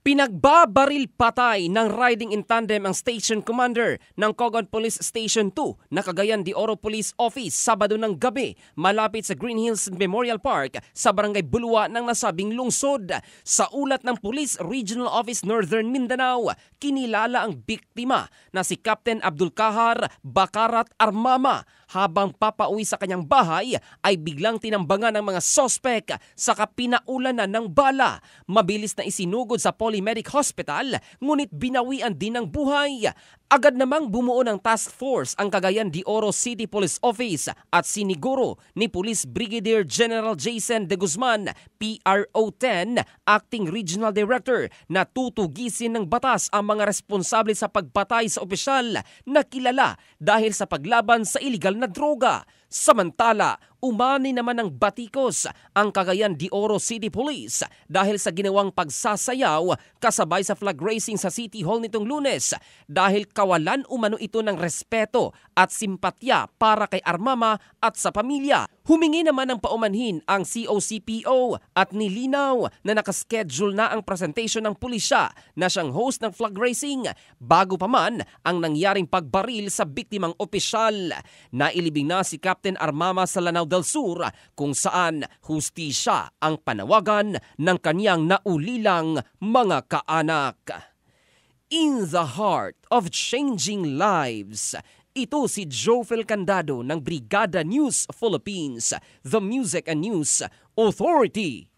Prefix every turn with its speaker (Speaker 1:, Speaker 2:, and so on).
Speaker 1: Pinagbabaril patay ng riding in tandem ang station commander ng Cogon Police Station 2 na Cagayan de Oro Police Office Sabado ng gabi malapit sa Green Hills Memorial Park sa Barangay Bulua ng nasabing lungsod. Sa ulat ng Police Regional Office Northern Mindanao, kinilala ang biktima na si Captain Abdul Kahar Bakarat Armama. Habang papauwi sa kanyang bahay ay biglang tinambangan ng mga sospek sa kapinaulanan ng bala. Mabilis na isinugod sa Polymedic Hospital ngunit binawian din ng buhay. Agad namang bumuo ng task force ang Cagayan de Oro City Police Office at siniguro ni Police Brigadier General Jason De Guzman, PRO-10, Acting Regional Director, na tutugisin ng batas ang mga responsable sa pagpatay sa opisyal na kilala dahil sa paglaban sa iligal na droga. Samantala, umani naman ng batikos ang Cagayan de Oro City Police dahil sa ginawang pagsasayaw kasabay sa flag raising sa City Hall nitong Lunes dahil kawalan umano ito ng respeto at simpatya para kay Armama at sa pamilya. Humingi naman ng paumanhin ang COCPO at nilinaw na nakaschedule na ang presentation ng pulisya na siyang host ng flag raising bago pa man ang nangyaring pagbaril sa biktimang opisyal. Nailibing na si Captain Armama sa Lanao del Sur kung saan hustisya ang panawagan ng kaniyang naulilang mga kaanak. In the heart of changing lives, ito si Jofel Candado ng Brigada News Philippines, the Music and News Authority.